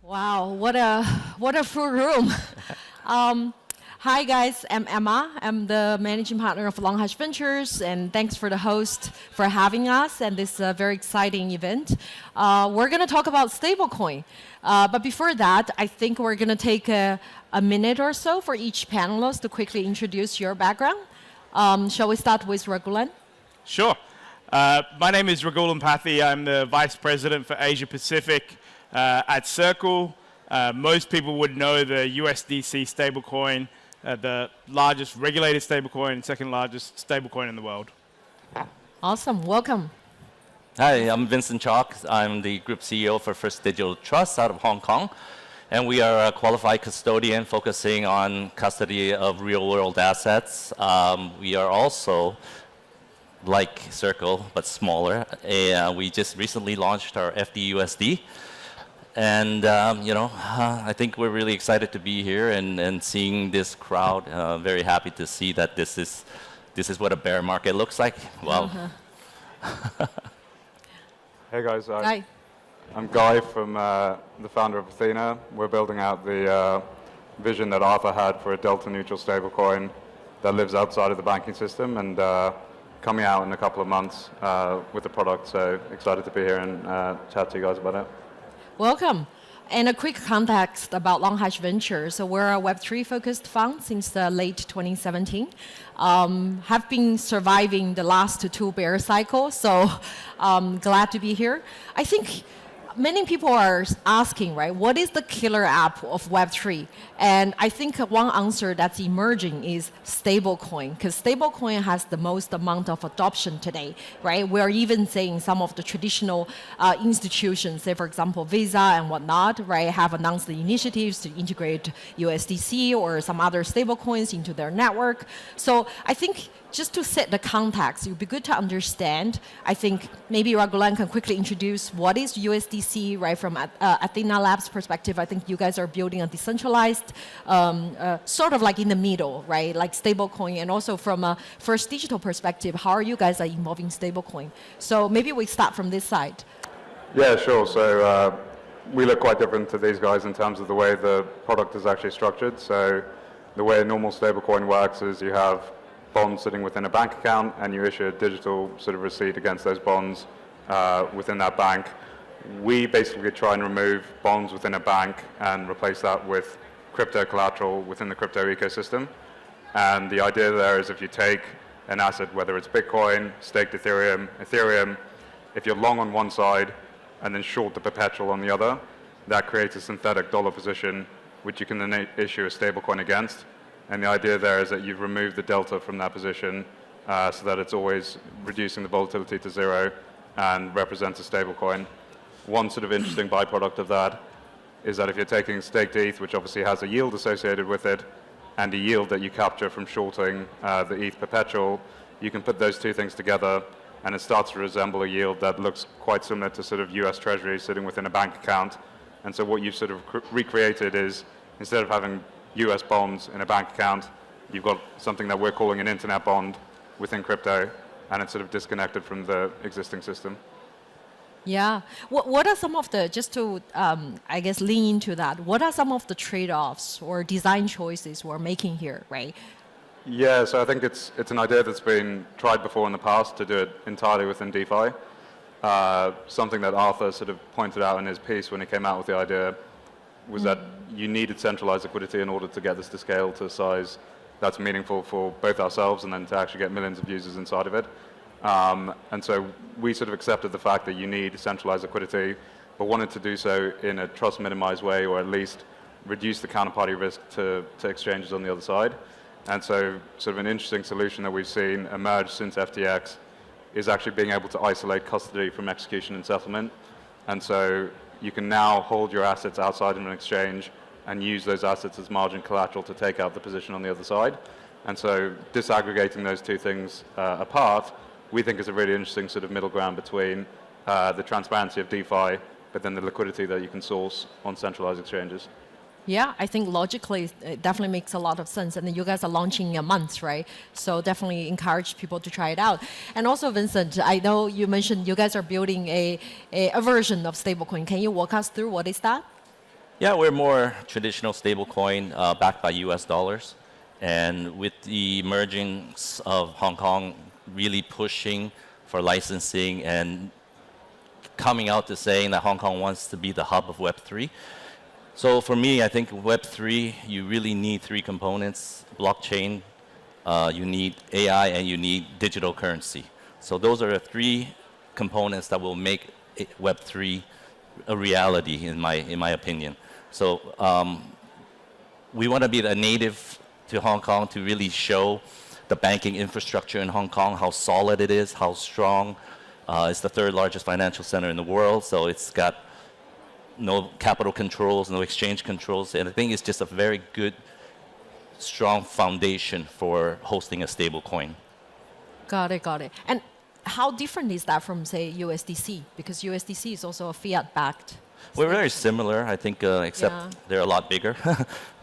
Wow, what a full room. Hi guys, I'm Emma. I'm the managing partner of Longhash Ventures, and thanks for the host for having us and this very exciting event. We're going to talk about stablecoin, but before that, I think we're going to take a minute or so for each panelist to quickly introduce your background. Shall we start with Ragulan? Sure. My name is Ragulan Pathy. I'm the Vice President for Asia Pacific at Circle. Most people would know the USDC stablecoin, the largest regulated stablecoin, second largest stablecoin in the world. Awesome. Welcome. Hi, I'm Vincent Chalk. I'm the Group CEO for First Digital Trust out of Hong Kong. And we are a qualified custodian focusing on custody of real-world assets. We are also like Circle, but smaller. We just recently launched our FDUSD. And, I think we're really excited to be here and seeing this crowd. Very happy to see that this is what a bear market looks like. Wow. Hey, guys. Hi. I'm Guy from the founder of Ethena. We're building out the vision that Arthur had for a delta-neutral stablecoin that lives outside of the banking system and coming out in a couple of months with the product. So excited to be here and chat to you guys about it. Welcome. And a quick context about Longhash Ventures. So we're a Web3 focused fund since late 2017. Have been surviving the last two bear cycles, so glad to be here. I think many people are asking, right, what is the killer app of Web3? And I think one answer that's emerging is stablecoin, because stablecoin has the most amount of adoption today, right? We're even saying some of the traditional institutions, say for example, Visa and whatnot, right, have announced the initiatives to integrate USDC or some other stablecoins into their network. So I think just to set the context, it would be good to understand. I think maybe Ragulan can quickly introduce what is USDC, right, from Ethena Labs perspective. I think you guys are building a decentralized, sort of like in the middle, right, like stablecoin, and also from a First Digital perspective, how are you guys involving stablecoin? So maybe we start from this side. Yeah, sure. So we look quite different to these guys in terms of the way the product is actually structured. So the way a normal stablecoin works is you have bonds sitting within a bank account, and you issue a digital sort of receipt against those bonds within that bank. We basically try and remove bonds within a bank and replace that with crypto collateral within the crypto ecosystem. And the idea there is if you take an asset, whether it's Bitcoin, staked Ethereum, if you're long on one side and then short the perpetual on the other, that creates a synthetic dollar position which you can then issue a stablecoin against. And the idea there is that you've removed the delta from that position so that it's always reducing the volatility to zero and represents a stablecoin. One sort of interesting byproduct of that is that if you're taking staked ETH, which obviously has a yield associated with it, and a yield that you capture from shorting the ETH perpetual, you can put those two things together and it starts to resemble a yield that looks quite similar to sort of US Treasury sitting within a bank account. And so what you've sort of recreated is, instead of having US bonds in a bank account, you've got something that we're calling an internet bond within crypto, and it's sort of disconnected from the existing system. Yeah. What are some of the, just to, I guess, lean into that, what are some of the trade-offs or design choices we're making here, right? Yeah, so I think it's an idea that's been tried before in the past to do it entirely within DeFi. Something that Arthur sort of pointed out in his piece when he came out with the idea was that you needed centralized liquidity in order to get this to scale to a size that's meaningful for both ourselves and then to actually get millions of users inside of it. And so we sort of accepted the fact that you need centralized liquidity, but wanted to do so in a trust minimized way, or at least reduce the counterparty risk to exchanges on the other side. And so sort of an interesting solution that we've seen emerge since FTX is actually being able to isolate custody from execution and settlement. And so you can now hold your assets outside of an exchange and use those assets as margin collateral to take out the position on the other side. And so disaggregating those two things apart, we think is a really interesting sort of middle ground between the transparency of DeFi, but then the liquidity that you can source on centralized exchanges. Yeah, I think logically it definitely makes a lot of sense. And then you guys are launching in a month, right? So definitely encourage people to try it out. And also, Vincent, I know you mentioned you guys are building a version of stablecoin. Can you walk us through what is that? Yeah, we're more traditional stablecoin backed by US dollars. And with the emergence of Hong Kong really pushing for licensing and coming out to saying that Hong Kong wants to be the hub of Web3. So for me, I think Web3, you really need three components: blockchain, you need AI, and you need digital currency. So those are the three components that will make Web3 a reality, in my opinion. So we want to be the native to Hong Kong to really show the banking infrastructure in Hong Kong, how solid it is, how strong. It's the third largest financial center in the world, so it's got no capital controls, no exchange controls, and I think it's just a very good, strong foundation for hosting a stable coin. Got it, got it. And how different is that from, say, USDC? Because USDC is also a fiat-backed. We're very similar, I think, except they're a lot bigger.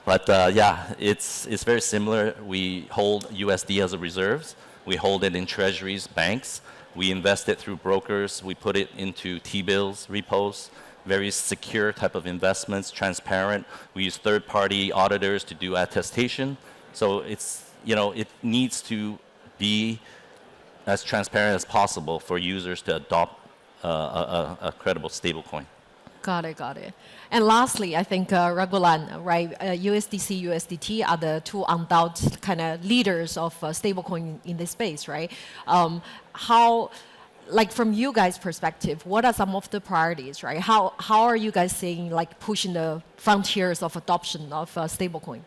But yeah, it's very similar. We hold USD as a reserves. We hold it in treasuries, banks. We invest it through brokers. We put it into T-bills, repos, very secure type of investments, transparent. We use third-party auditors to do attestation. So it's, it needs to be as transparent as possible for users to adopt a credible stablecoin. Got it, got it. And lastly, I think Raghulan, right, USDC, USDT are the two undoubted kind of leaders of stablecoin in this space, right? How, like from you guys' perspective, what are some of the priorities, right? How are you guys seeing, like, pushing the frontiers of adoption of stablecoin?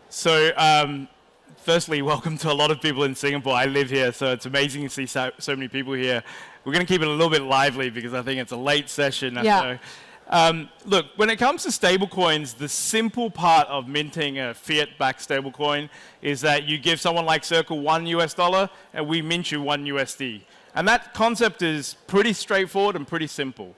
So, firstly, welcome to a lot of people in Singapore. I live here, so it's amazing to see so many people here. We're going to keep it a little bit lively because I think it's a late session. Yeah. So, look, when it comes to stablecoins, the simple part of minting a fiat-backed stablecoin is that you give someone like Circle $1 and we mint you $1. And that concept is pretty straightforward and pretty simple.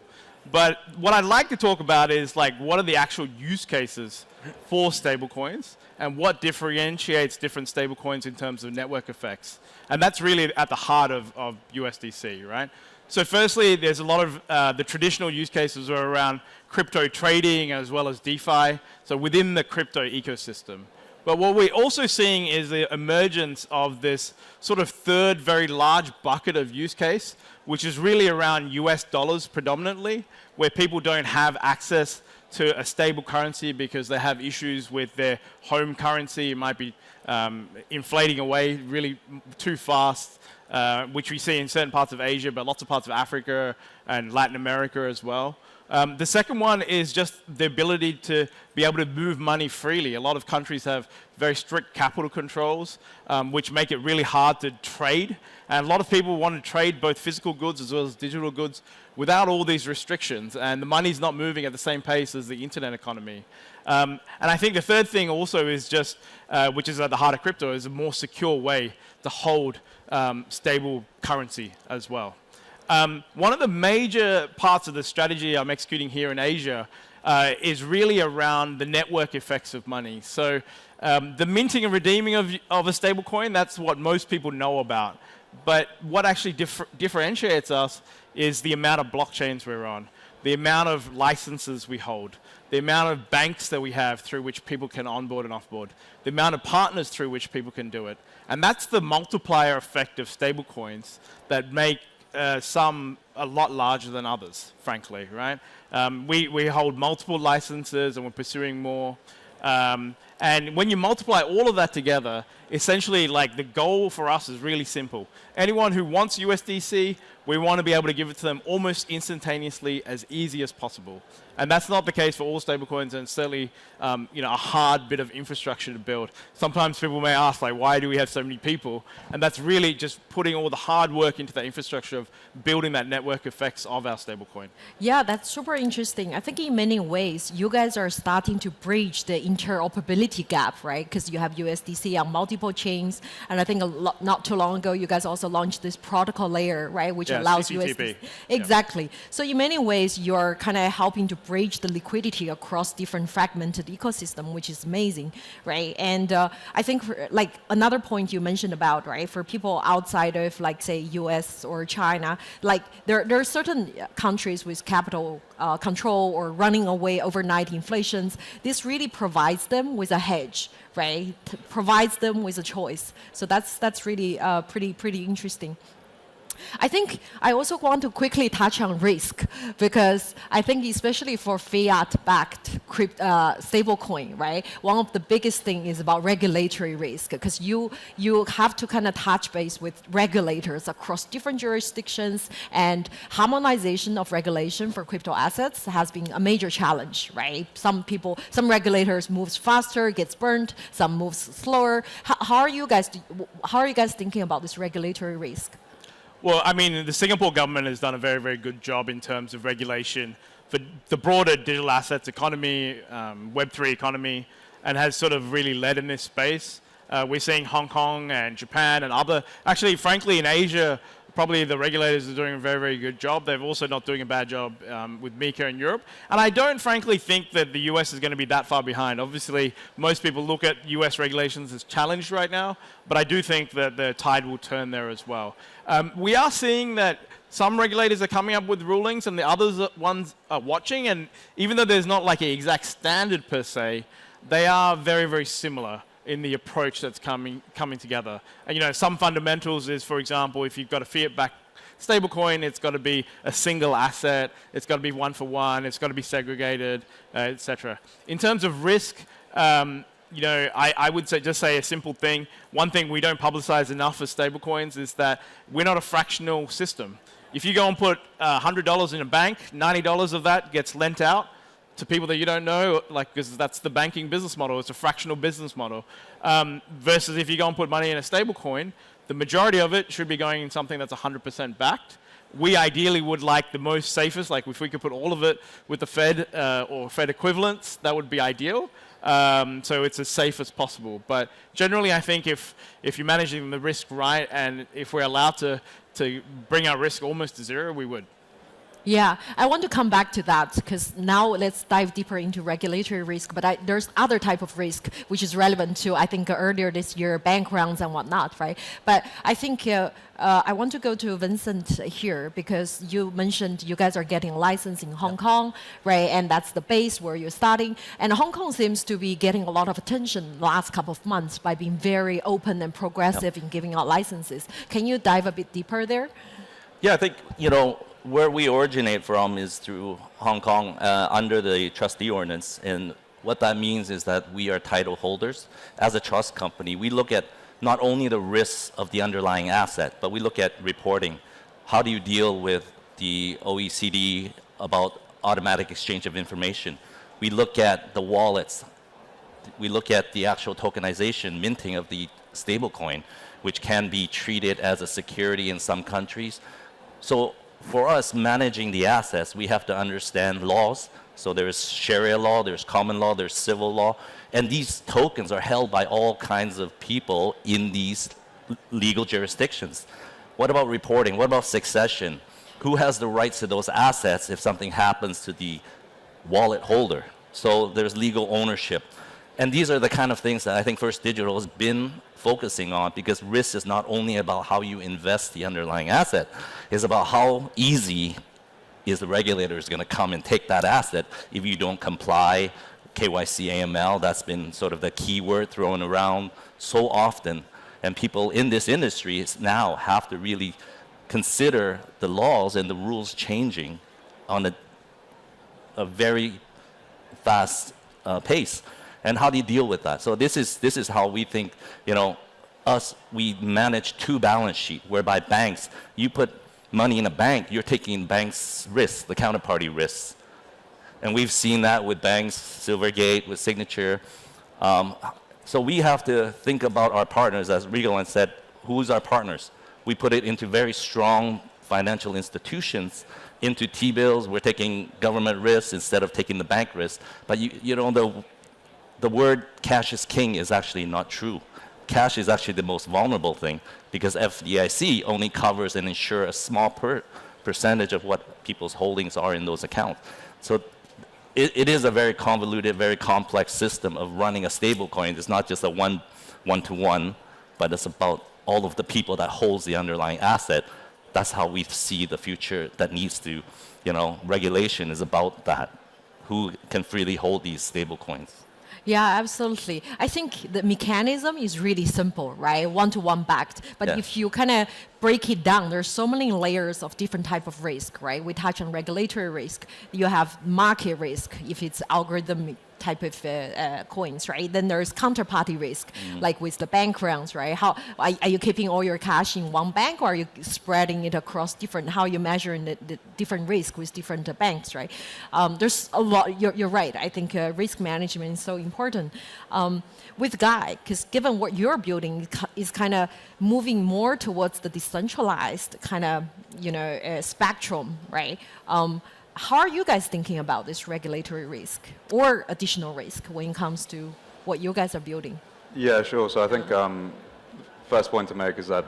But what I'd like to talk about is, like, what are the actual use cases for stablecoins and what differentiates different stablecoins in terms of network effects. And that's really at the heart of USDC, right? So firstly, there's a lot of the traditional use cases are around crypto trading as well as DeFi, so within the crypto ecosystem. But what we're also seeing is the emergence of this sort of third very large bucket of use case, which is really around US dollars predominantly, where people don't have access to a stable currency because they have issues with their home currency. It might be inflating away really too fast, which we see in certain parts of Asia, but lots of parts of Africa and Latin America as well. The second one is just the ability to be able to move money freely. A lot of countries have very strict capital controls, which make it really hard to trade. And a lot of people want to trade both physical goods as well as digital goods without all these restrictions. And the money's not moving at the same pace as the internet economy. And I think the third thing also is just, which is at the heart of crypto, is a more secure way to hold stable currency as well. One of the major parts of the strategy I'm executing here in Asia is really around the network effects of money. So the minting and redeeming of a stablecoin, that's what most people know about. But what actually differentiates us is the amount of blockchains we're on, the amount of licenses we hold, the amount of banks that we have through which people can onboard and offboard, the amount of partners through which people can do it. And that's the multiplier effect of stablecoins that make some a lot larger than others, frankly, right? We hold multiple licenses and we're pursuing more. And when you multiply all of that together, essentially, like, the goal for us is really simple. Anyone who wants USDC, we want to be able to give it to them almost instantaneously, as easy as possible. And that's not the case for all stablecoins, and certainly a hard bit of infrastructure to build. Sometimes people may ask, like, why do we have so many people? And that's really just putting all the hard work into the infrastructure of building that network effects of our stablecoin. Yeah, that's super interesting. I think in many ways, you guys are starting to bridge the interoperability gap, right? Because you have USDC on multiple chains, and I think not too long ago, you guys also launched this protocol layer, right, which allows CCTP. USDC. Exactly. Yeah. So in many ways, you're kind of helping to bridge the liquidity across different fragmented ecosystem, which is amazing, right? And I think, like, another point you mentioned about, right, for people outside of, like, say, US or China, like, there are certain countries with capital control or running away overnight inflations. This really provides them with a hedge, right? Provides them with a choice. So that's really pretty interesting. I think I also want to quickly touch on risk because I think especially for fiat-backed stablecoin, right? One of the biggest thing is about regulatory risk because you have to kind of touch base with regulators across different jurisdictions, and harmonization of regulation for crypto assets has been a major challenge, right? Some regulators moves faster, gets burnt, some moves slower. How are you guys thinking about this regulatory risk? Well, I mean, the Singapore government has done a very, very good job in terms of regulation for the broader digital assets economy, Web3 economy, and has sort of really led in this space. We're seeing Hong Kong and Japan and actually, frankly, in Asia, probably the regulators are doing a very, very good job. They're also not doing a bad job with MiCA in Europe. And I don't frankly think that the US is going to be that far behind. Obviously, most people look at US regulations as challenged right now, but I do think that the tide will turn there as well. We are seeing that some regulators are coming up with rulings and the ones are watching. And even though there's not like an exact standard per se, they are very, very similar in the approach that's coming together. And, some fundamentals is, for example, if you've got a fiat-backed stablecoin, it's got to be a single asset, it's got to be one for one, it's got to be segregated, etc. In terms of risk, I would just say a simple thing. One thing we don't publicize enough for stablecoins is that we're not a fractional system. If you go and put $100 in a bank, $90 of that gets lent out to people that you don't know, because that's the banking business model. It's a fractional business model. Versus if you go and put money in a stable coin, the majority of it should be going in something that's 100% backed. We ideally would like the most safest, like if we could put all of it with the Fed or Fed equivalents, that would be ideal. So it's as safe as possible. But generally, I think if you're managing the risk right, and if we're allowed to bring our risk almost to zero, we would. Yeah, I want to come back to that because now let's dive deeper into regulatory risk. But there's other type of risk which is relevant to, I think, earlier this year, bank runs and whatnot, right? But I think I want to go to Vincent here because you mentioned you guys are getting licensed in Hong Kong, right? And that's the base where you're starting. And Hong Kong seems to be getting a lot of attention the last couple of months by being very open and progressive in giving out licenses. Can you dive a bit deeper there? Yeah, I think, where we originate from is through Hong Kong under the trustee ordinance. And what that means is that we are title holders. As a trust company, we look at not only the risks of the underlying asset, but we look at reporting. How do you deal with the OECD about automatic exchange of information? We look at the wallets. We look at the actual tokenization, minting of the stablecoin, which can be treated as a security in some countries. So for us, managing the assets, we have to understand laws. So there's Sharia law, there's common law, there's civil law. And these tokens are held by all kinds of people in these legal jurisdictions. What about reporting? What about succession? Who has the rights to those assets if something happens to the wallet holder? So there's legal ownership. And these are the kind of things that I think First Digital has been focusing on, because risk is not only about how you invest the underlying asset, it's about how easy is the regulators going to come and take that asset if you don't comply. KYC, AML, that's been sort of the key word thrown around so often. And people in this industry now have to really consider the laws and the rules changing on a very fast pace. And how do you deal with that? So this is how we think, we manage two balance sheet, whereby banks, you put money in a bank, you're taking bank's risks, the counterparty risks. And we've seen that with banks, Silvergate, with Signature. So we have to think about our partners, as Rigolan said, who's our partners? We put it into very strong financial institutions, into T-bills, we're taking government risks instead of taking the bank risks. But the word cash is king is actually not true. Cash is actually the most vulnerable thing, because FDIC only covers and insures a small percentage of what people's holdings are in those accounts. So it is a very convoluted, very complex system of running a stable coin. It's not just a one-to-one, but it's about all of the people that holds the underlying asset that's how we see the future that needs to, regulation is about that. Who can freely hold these stable coins? Yeah, absolutely. I think the mechanism is really simple, right? One-to-one backed. But Yeah. if you kind of break it down, there's so many layers of different type of risk, right? We touch on regulatory risk. You have market risk if it's algorithmic type of coins, right? Then there's counterparty risk, like with the bank runs, right? How are you keeping all your cash in one bank, or are you spreading it across different? How you measure the different risk with different banks, right? There's a lot. You're right. I think risk management is so important. With Guy, because given what you're building is kind of moving more towards the decentralized kind of spectrum, right? How are you guys thinking about this regulatory risk or additional risk when it comes to what you guys are building? Yeah, sure. So I think first point to make is that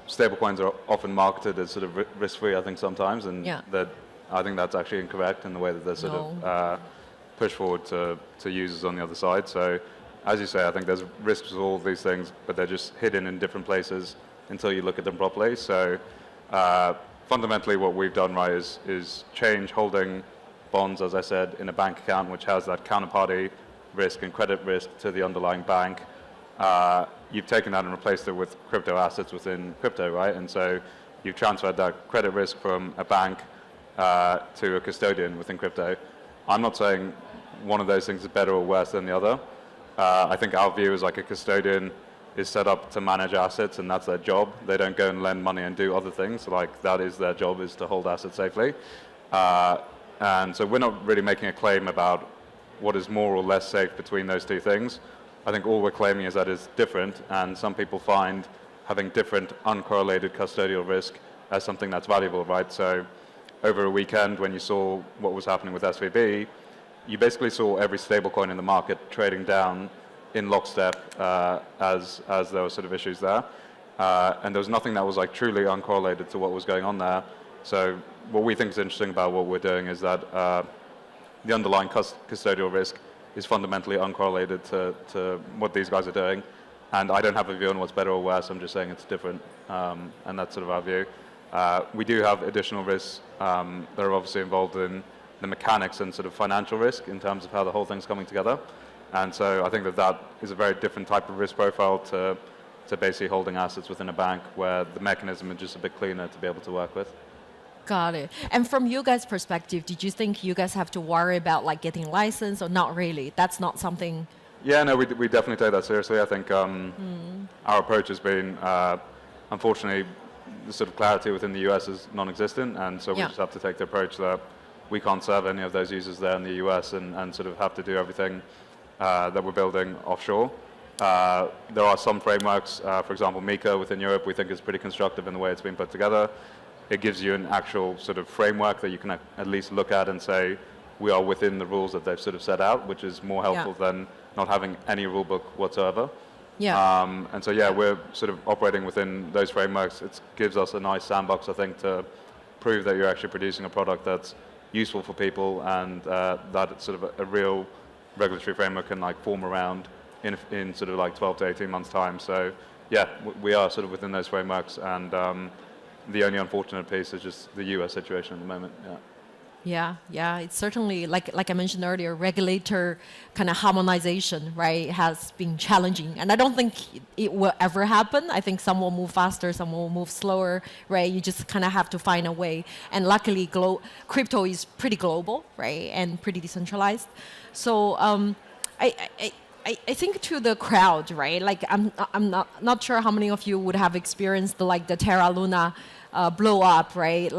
stablecoins are often marketed as sort of risk-free, I think, sometimes, and that I think that's actually incorrect in the way that they're sort of pushed forward to users on the other side. So as you say, I think there's risks with all of these things, but they're just hidden in different places until you look at them properly. So fundamentally, what we've done right is change holding bonds, as I said, in a bank account, which has that counterparty risk and credit risk to the underlying bank. You've taken that and replaced it with crypto assets within crypto, right? And so you've transferred that credit risk from a bank to a custodian within crypto. I'm not saying one of those things is better or worse than the other. I think our view is like a custodian is set up to manage assets, and that's their job. They don't go and lend money and do other things. Like, that is their job, is to hold assets safely. And so we're not really making a claim about what is more or less safe between those two things. I think all we're claiming is that it's different, and some people find having different uncorrelated custodial risk as something that's valuable, right? So over a weekend, when you saw what was happening with SVB, you basically saw every stablecoin in the market trading down in lockstep as there were sort of issues there. And there was nothing that was like truly uncorrelated to what was going on there. So what we think is interesting about what we're doing is that the underlying custodial risk is fundamentally uncorrelated to what these guys are doing. And I don't have a view on what's better or worse. I'm just saying it's different. And that's sort of our view. We do have additional risks that are obviously involved in the mechanics and sort of financial risk in terms of how the whole thing's coming together. And so I think that is a very different type of risk profile to basically holding assets within a bank, where the mechanism is just a bit cleaner to be able to work with. Got it. And from you guys' perspective, did you think you guys have to worry about like getting license, or not really? That's not something. Yeah, no, we definitely take that seriously. I think our approach has been, unfortunately, the sort of clarity within the US is non-existent, and so we just have to take the approach that we can't serve any of those users there in the US and sort of have to do everything that we're building offshore. There are some frameworks, for example, MiCA within Europe, we think is pretty constructive in the way it's been put together. It gives you an actual sort of framework that you can at least look at and say, we are within the rules that they've sort of set out, which is more helpful than not having any rule book whatsoever. And so, we're sort of operating within those frameworks. It gives us a nice sandbox, I think, to prove that you're actually producing a product that's useful for people, and that it's sort of a real regulatory framework can like form around in sort of like 12 to 18 months time. So we are sort of within those frameworks, and the only unfortunate piece is just the US situation at the moment. Yeah, it's certainly, like I mentioned earlier, regulator kind of harmonization, right, has been challenging. And I don't think it will ever happen. I think some will move faster, some will move slower, right? You just kind of have to find a way. And luckily, crypto is pretty global, right, and pretty decentralized. So I think to the crowd, right, like I'm not sure how many of you would have experienced the Terra Luna blow up, right?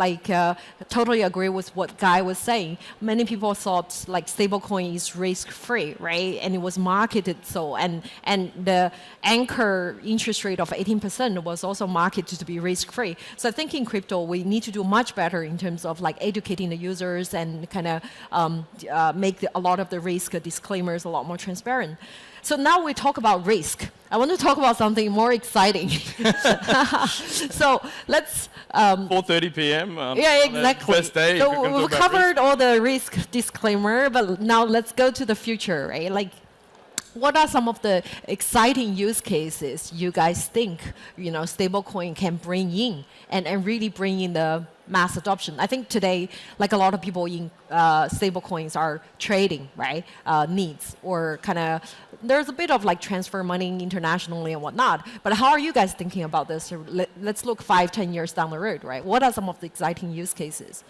Totally agree with what Guy was saying. Many people thought like stablecoin is risk-free, right? And it was marketed so, and the anchor interest rate of 18% was also marketed to be risk-free. So I think in crypto we need to do much better in terms of like educating the users and kind of make a lot of the risk disclaimers a lot more transparent. So now we talk about risk. I want to talk about something more exciting. So let's... 4:30 p.m. Yeah, exactly. First day. So we've covered all the risk disclaimer, but now let's go to the future, right? Like, What are some of the exciting use cases you guys think stablecoin can bring in and really bring in the mass adoption? I think today, like a lot of people in stablecoins are trading, right? Needs or kind of there's a bit of like transfer money internationally and whatnot. But how are you guys thinking about this? Let's look 5-10 years down the road, right? What are some of the exciting use cases?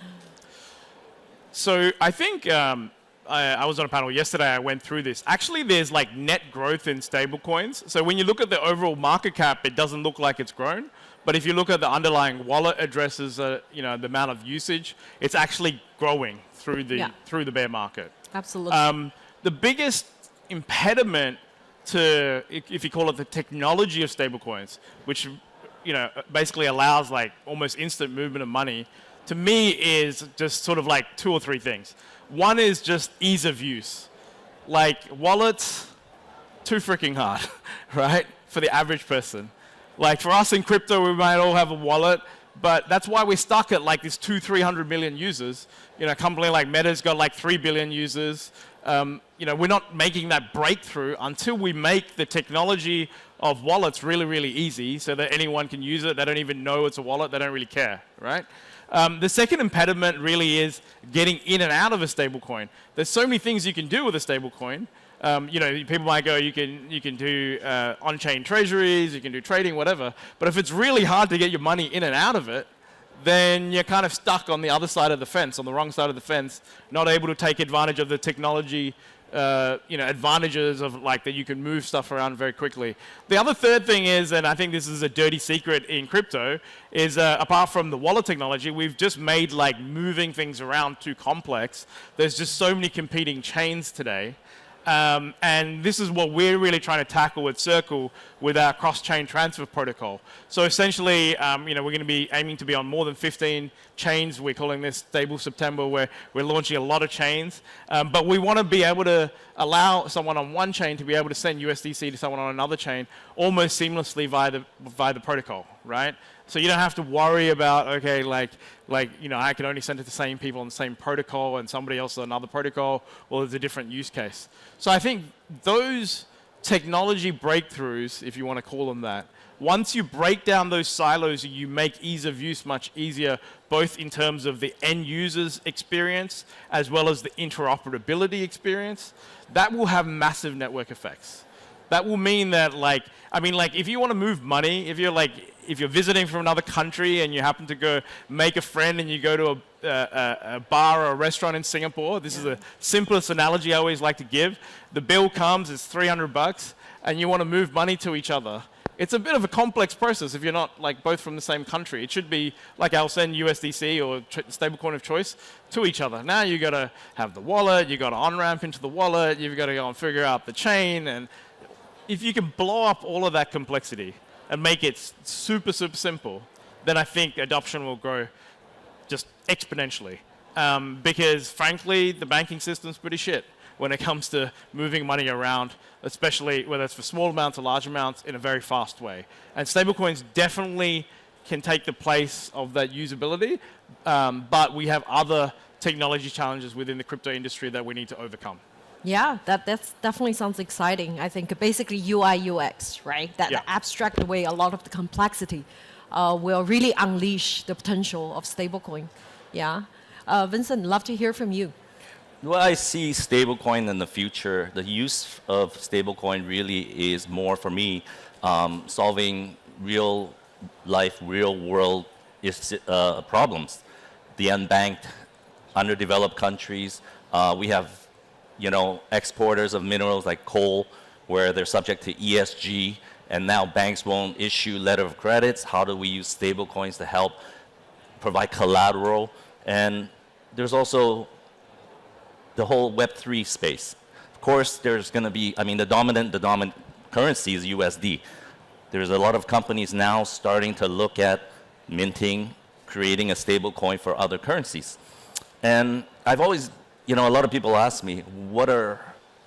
So I think I was on a panel yesterday, I went through this. Actually, there's like net growth in stablecoins. So when you look at the overall market cap, it doesn't look like it's grown. But if you look at the underlying wallet addresses, the amount of usage, it's actually growing through the bear market. Absolutely. The biggest impediment to, if you call it the technology of stablecoins, which basically allows like almost instant movement of money, to me is just sort of like 2 or 3 things. One is just ease of use. Like wallets, too freaking hard, right? For the average person. Like for us in crypto, we might all have a wallet, but that's why we're stuck at like this 200-300 million users. A company like Meta's got like 3 billion users. We're not making that breakthrough until we make the technology of wallets really, really easy so that anyone can use it. They don't even know it's a wallet. They don't really care, right? The second impediment really is getting in and out of a stablecoin. There's so many things you can do with a stablecoin. People might go, you can do on-chain treasuries, you can do trading, whatever. But if it's really hard to get your money in and out of it, then you're kind of stuck on the other side of the fence, on the wrong side of the fence, not able to take advantage of the technology advantages of like that you can move stuff around very quickly. The other third thing is, and I think this is a dirty secret in crypto, is apart from the wallet technology, we've just made like moving things around too complex. There's just so many competing chains today. And this is what we're really trying to tackle at Circle with our cross-chain transfer protocol. So essentially, we're going to be aiming to be on more than 15 chains. We're calling this Stable September, where we're launching a lot of chains. But we want to be able to allow someone on one chain to be able to send USDC to someone on another chain almost seamlessly via the protocol, right? So you don't have to worry about, okay, I can only send it to the same people on the same protocol and somebody else on another protocol, or there's a different use case. So I think those technology breakthroughs, if you want to call them that, once you break down those silos, you make ease of use much easier, both in terms of the end user's experience as well as the interoperability experience. That will have massive network effects. That will mean that, if you want to move money, if you're visiting from another country and you happen to go make a friend and you go to a bar or a restaurant in Singapore, this is the simplest analogy I always like to give. The bill comes, it's $300, and you want to move money to each other. It's a bit of a complex process if you're not both from the same country. It should be like I'll send USDC or stablecoin of choice to each other. Now you got to have the wallet, you got to on-ramp into the wallet, you've got to go and figure out the chain. And if you can blow up all of that complexity and make it super, super simple, then I think adoption will grow just exponentially. Because frankly, the banking system's pretty shit when it comes to moving money around, especially whether it's for small amounts or large amounts, in a very fast way. And stablecoins definitely can take the place of that usability, but we have other technology challenges within the crypto industry that we need to overcome. Yeah, that's definitely sounds exciting. I think basically UI, UX, right? That abstract away a lot of the complexity will really unleash the potential of stablecoin. Yeah. Vincent, love to hear from you. Well, I see stablecoin in the future. The use of stablecoin really is more for me solving real life, real world problems. The unbanked, underdeveloped countries. We have exporters of minerals like coal, where they're subject to ESG, and now banks won't issue letter of credits. How do we use stablecoins to help provide collateral? And there's also the whole Web3 space. Of course, there's going to be, the dominant currency is USD. There's a lot of companies now starting to look at minting, creating a stable coin for other currencies. And I've always, a lot of people ask me, what are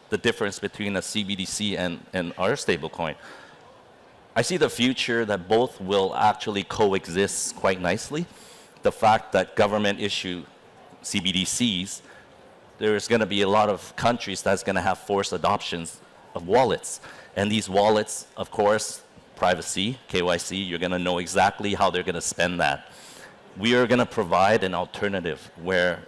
the difference between a CBDC and our stable coin? I see the future that both will actually coexist quite nicely. The fact that government issue CBDCs, there's going to be a lot of countries that's going to have forced adoptions of wallets. And these wallets, of course, privacy, KYC, you're going to know exactly how they're going to spend that. We are going to provide an alternative where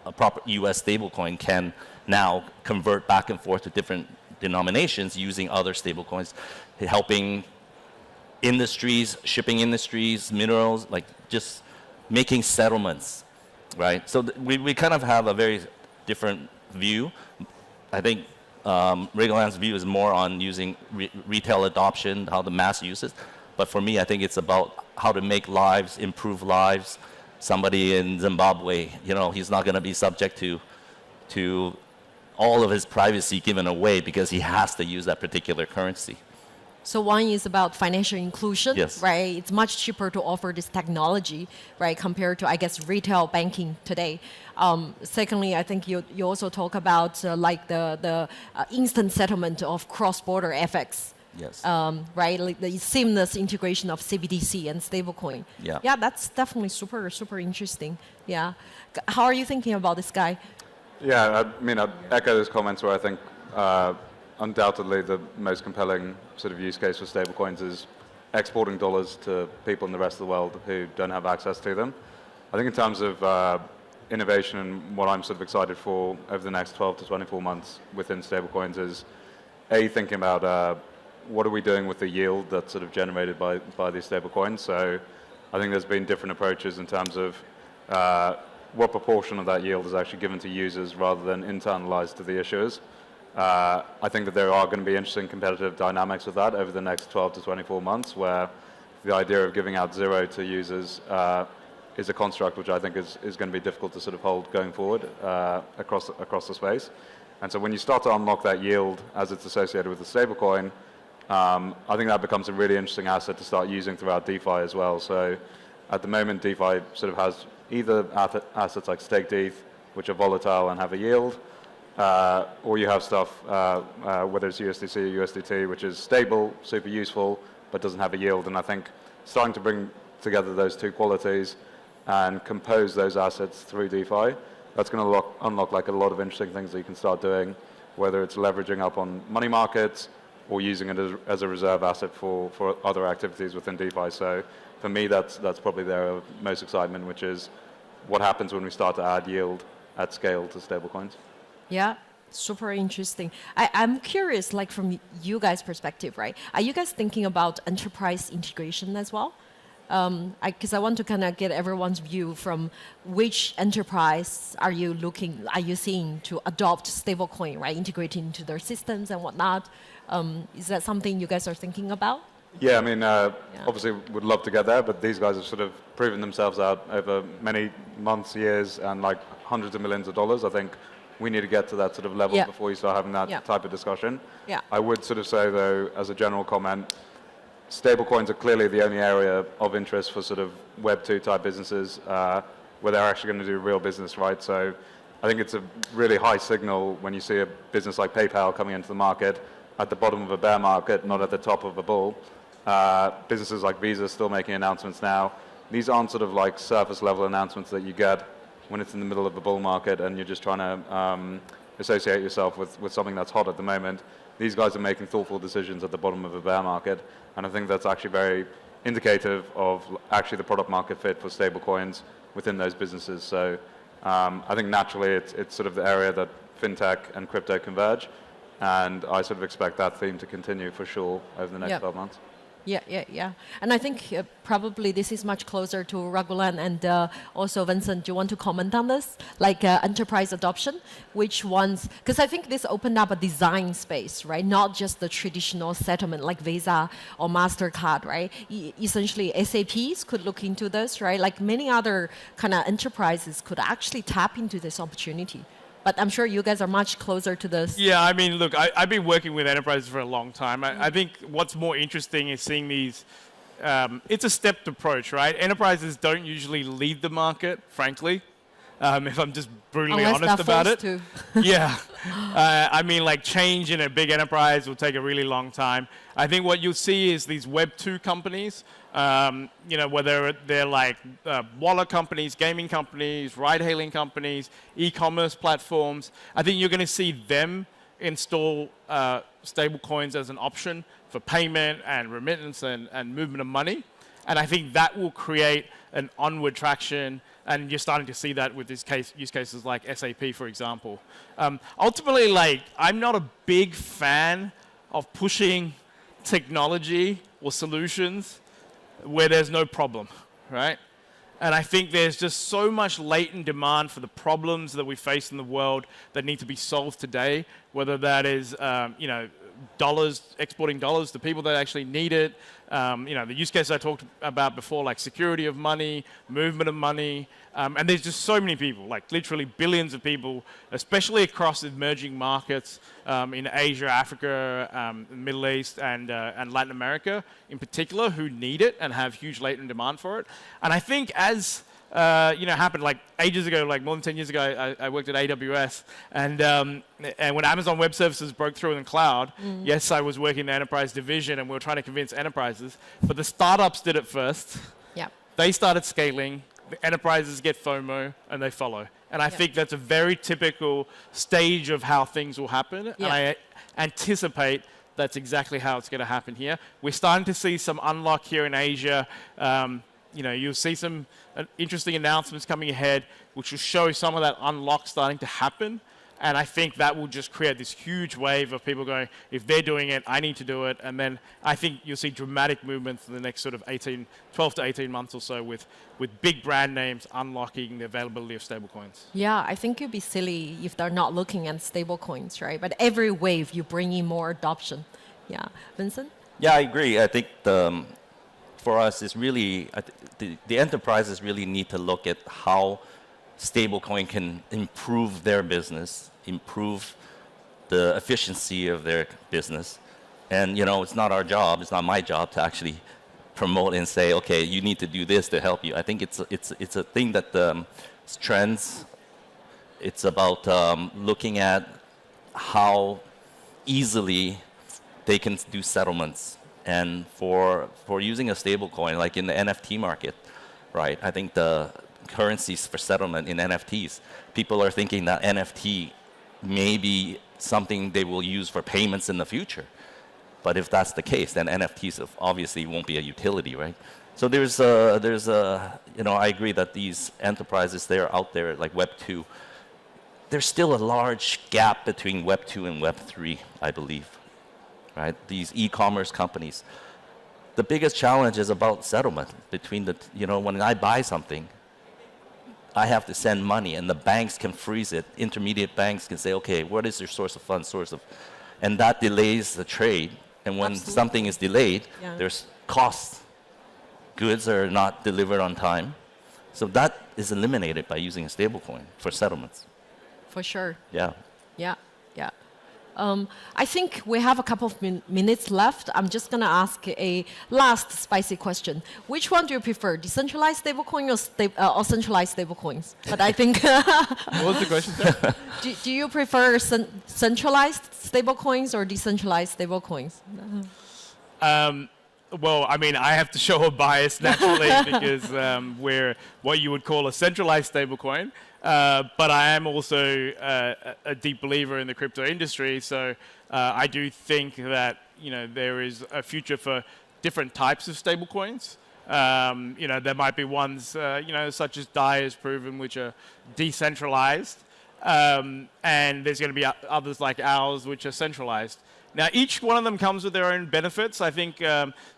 a proper US stablecoin can now convert back and forth to different denominations using other stablecoins, helping industries, shipping industries, minerals, like just making settlements, right? So we kind of have a very different view. I think Regaland's view is more on using retail adoption, how the mass uses. But for me, I think it's about how to make lives, improve lives. Somebody in Zimbabwe, you know, he's not going to be subject to all of his privacy given away because he has to use that particular currency. So one is about financial inclusion, Yes. right? It's much cheaper to offer this technology, right, compared to, I guess, retail banking today. Secondly, I think you also talk about like the instant settlement of cross-border FX. Yes. Right, like the seamless integration of CBDC and stablecoin. Yeah. Yeah, that's definitely super interesting. Yeah. How are you thinking about this guy? Yeah, I mean, I'd echo those comments where I think undoubtedly the most compelling sort of use case for stablecoins is exporting dollars to people in the rest of the world who don't have access to them. I think in terms of innovation and what I'm sort of excited for over the next 12 to 24 months within stablecoins is thinking about what are we doing with the yield that's sort of generated by these stablecoins. So I think there's been different approaches in terms of what proportion of that yield is actually given to users rather than internalized to the issuers. I think that there are going to be interesting competitive dynamics with that over the next 12 to 24 months, where the idea of giving out zero to users is a construct which I think is going to be difficult to sort of hold going forward across the space. And so when you start to unlock that yield as it's associated with the stablecoin, I think that becomes a really interesting asset to start using throughout DeFi as well. So at the moment, DeFi sort of has either assets like staked ETH, which are volatile and have a yield, or you have stuff, whether it's USDC or USDT, which is stable, super useful, but doesn't have a yield. And I think starting to bring together those two qualities and compose those assets through DeFi, that's going to unlock like a lot of interesting things that you can start doing, whether it's leveraging up on money markets or using it as a reserve asset for other activities within DeFi. So for me, that's probably the area of most excitement, which is what happens when we start to add yield at scale to stablecoins. Yeah, super interesting. I'm curious, like from you guys' perspective, right? Are you guys thinking about enterprise integration as well? Because I want to kind of get everyone's view from which enterprise are you seeing to adopt stablecoin, right? Integrating into their systems and whatnot. Is that something you guys are thinking about? Yeah, I mean, obviously would love to get there, but these guys have sort of proven themselves out over many months, years, and like hundreds of millions of dollars. I think we need to get to that sort of level before you start having that type of discussion. Yeah. I would sort of say, though, as a general comment, stablecoins are clearly the only area of interest for sort of Web 2 type businesses where they're actually going to do real business, right? So I think it's a really high signal when you see a business like PayPal coming into the market at the bottom of a bear market, not at the top of a bull. Businesses like Visa still making announcements now. These aren't sort of like surface level announcements that you get when it's in the middle of a bull market and you're just trying to associate yourself with something that's hot at the moment. These guys are making thoughtful decisions at the bottom of a bear market, and I think that's actually very indicative of actually the product market fit for stablecoins within those businesses. So I think naturally it's sort of the area that fintech and crypto converge, and I sort of expect that theme to continue for sure over the next 12 months. Yeah. And I think probably this is much closer to Raghulan and also Vincent. Do you want to comment on this? Like enterprise adoption, which ones? Because I think this opened up a design space, right? Not just the traditional settlement like Visa or MasterCard, right? Essentially, SAPs could look into this, right? Like many other kind of enterprises could actually tap into this opportunity. But I'm sure you guys are much closer to this. Yeah, I mean, look, I've been working with enterprises for a long time. I think what's more interesting is seeing these, it's a stepped approach, right? Enterprises don't usually lead the market, frankly, if I'm just brutally honest about it. To. Yeah. I mean, like change in a big enterprise will take a really long time. I think what you'll see is these Web 2 companies, whether they're like wallet companies, gaming companies, ride-hailing companies, e-commerce platforms. I think you're going to see them install stablecoins as an option for payment and remittance and movement of money. And I think that will create an onward traction, and you're starting to see that with this use cases like SAP, for example. Ultimately, like, I'm not a big fan of pushing technology or solutions where there's no problem, right? And I think there's just so much latent demand for the problems that we face in the world that need to be solved today, whether that is, dollars, exporting dollars to people that actually need it. The use cases I talked about before, like security of money, movement of money, and there's just so many people, like literally billions of people, especially across emerging markets in Asia, Africa, Middle East, and Latin America in particular, who need it and have huge latent demand for it. And I think as happened like ages ago, like more than 10 years ago, I worked at AWS, and when Amazon Web Services broke through in the cloud, yes, I was working in the enterprise division, and we were trying to convince enterprises, but the startups did it first. Yeah. They started scaling, the enterprises get FOMO, and they follow. And I think that's a very typical stage of how things will happen, and I anticipate that's exactly how it's going to happen here. We're starting to see some unlock here in Asia. You'll see some interesting announcements coming ahead, which will show some of that unlock starting to happen. And I think that will just create this huge wave of people going, if they're doing it, I need to do it. And then I think you'll see dramatic movements in the next sort of 12 to 18 months or so with big brand names unlocking the availability of stablecoins. Yeah, I think it'd be silly if they're not looking at stablecoins, right? But every wave, you bring in more adoption. Yeah. Vincent? Yeah, I agree. I think for us, it's really, the enterprises really need to look at how stablecoin can improve their business, improve the efficiency of their business. And, it's not our job, it's not my job to actually promote and say, okay, you need to do this to help you. I think it's a thing that trends. It's about looking at how easily they can do settlements. And for using a stablecoin, like in the NFT market, right? I think the currencies for settlement in NFTs, people are thinking that NFT may be something they will use for payments in the future. But if that's the case, then NFTs obviously won't be a utility, right? So I agree that these enterprises, they're out there like Web 2. There's still a large gap between Web 2 and Web 3, I believe. Right? These e-commerce companies. The biggest challenge is about settlement between when I buy something, I have to send money and the banks can freeze it. Intermediate banks can say, okay, what is your source of funds, and that delays the trade. And when something is delayed, there's costs. Goods are not delivered on time. So that is eliminated by using a stablecoin for settlements. For sure. Yeah. Yeah. I think we have a couple of minutes left. I'm just going to ask a last spicy question. Which one do you prefer, decentralized stablecoin or centralized stablecoins? But I think... What was the question, sir? Do you prefer centralized stablecoins or decentralized stablecoins? Well, I mean, I have to show a bias naturally because we're what you would call a centralized stablecoin. But I am also a deep believer in the crypto industry, so I do think that there is a future for different types of stablecoins. There might be ones such as DAI has proven, which are decentralized, and there's going to be others like ours, which are centralized. Now, each one of them comes with their own benefits. I think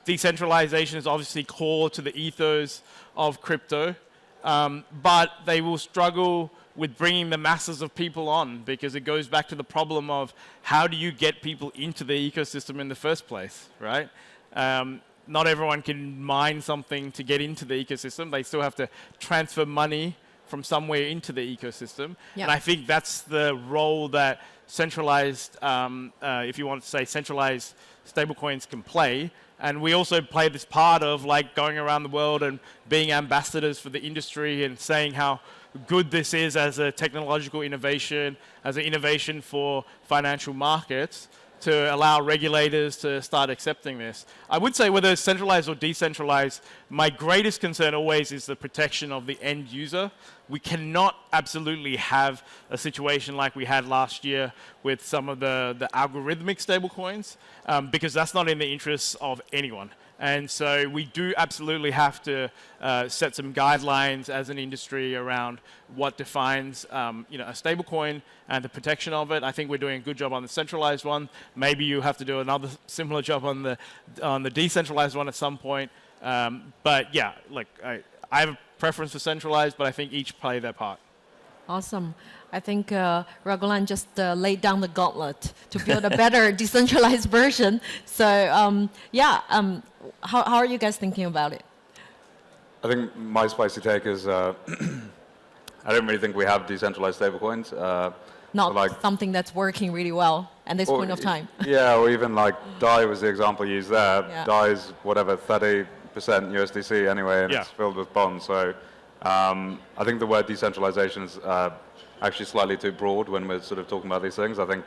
decentralization is obviously core to the ethos of crypto. But they will struggle with bringing the masses of people on because it goes back to the problem of how do you get people into the ecosystem in the first place, right? Not everyone can mine something to get into the ecosystem. They still have to transfer money from somewhere into the ecosystem. Yep. And I think that's the role that centralized, if you want to say centralized stablecoins can play. And we also play this part of like going around the world and being ambassadors for the industry and saying how good this is as a technological innovation, as an innovation for financial markets. to allow regulators to start accepting this. I would say whether it's centralized or decentralized, my greatest concern always is the protection of the end user. We cannot absolutely have a situation like we had last year with some of the algorithmic stablecoins, because that's not in the interests of anyone. And so we do absolutely have to set some guidelines as an industry around what defines a stablecoin and the protection of it. I think we're doing a good job on the centralized one. Maybe you have to do another similar job on the decentralized one at some point. But yeah, look, I have a preference for centralized, but I think each play their part. Awesome. I think Ragulan just laid down the gauntlet to build a better decentralized version. So how are you guys thinking about it? I think my spicy take is I don't really think we have decentralized stablecoins. Not like, something that's working really well at this point of time. Yeah, or even like DAI was the example used there. Yeah. DAI is whatever, 30% USDC anyway, and Yeah. it's filled with bonds. So I think the word decentralization is actually slightly too broad when we're sort of talking about these things. I think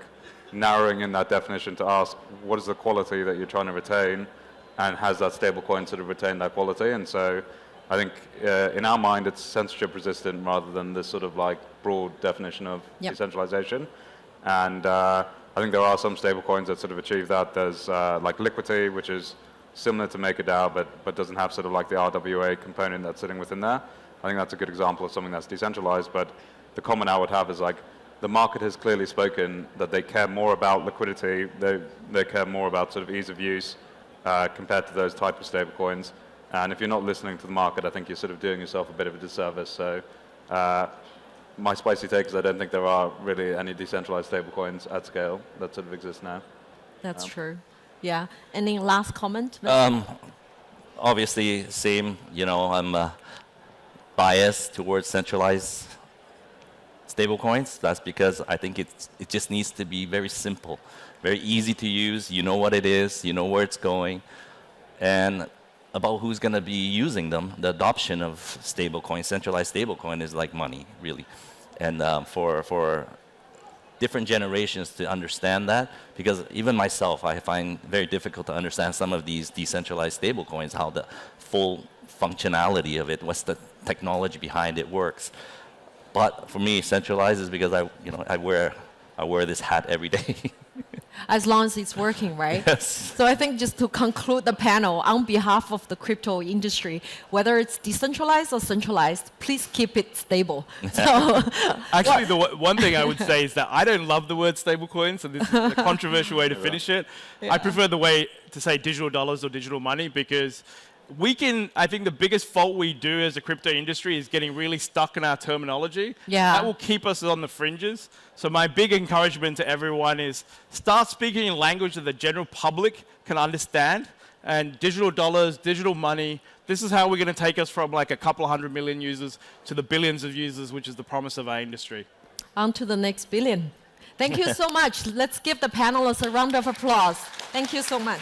narrowing in that definition to ask what is the quality that you're trying to retain, and has that stablecoin sort of retained that quality? And so I think in our mind it's censorship resistant rather than this sort of like broad definition of decentralization. And I think there are some stablecoins that sort of achieve that. There's like Liquidity, which is similar to MakerDAO, but doesn't have sort of like the RWA component that's sitting within there. I think that's a good example of something that's decentralized, but the comment I would have is like the market has clearly spoken that they care more about liquidity, they care more about sort of ease of use compared to those type of stablecoins. And if you're not listening to the market, I think you're sort of doing yourself a bit of a disservice. So my spicy take is I don't think there are really any decentralized stablecoins at scale that sort of exist now. That's true. Yeah. Any last comment? Obviously, same. I'm biased towards centralized stablecoins. That's because I think it just needs to be very simple, very easy to use. You know what it is, you know where it's going, and about who's going to be using them. The adoption of stablecoin, centralized stablecoin, is like money, really, and for different generations to understand that, because even myself, I find very difficult to understand some of these decentralized stablecoins, how the full functionality of it, what's the technology behind it works. But for me, centralized is because I wear this hat every day. As long as it's working, right? Yes. So I think just to conclude the panel, on behalf of the crypto industry, whether it's decentralized or centralized, please keep it stable. So Actually, the one thing I would say is that I don't love the word stablecoin, so this is a controversial way to finish it. I prefer the way to say digital dollars or digital money, because I think the biggest fault we do as a crypto industry is getting really stuck in our terminology. Yeah. That will keep us on the fringes. So my big encouragement to everyone is start speaking in language that the general public can understand. And digital dollars, digital money, this is how we're going to take us from like a couple of 100 million users to the billions of users, which is the promise of our industry. on to the next billion. Thank you so much. Let's give the panelists a round of applause. Thank you so much.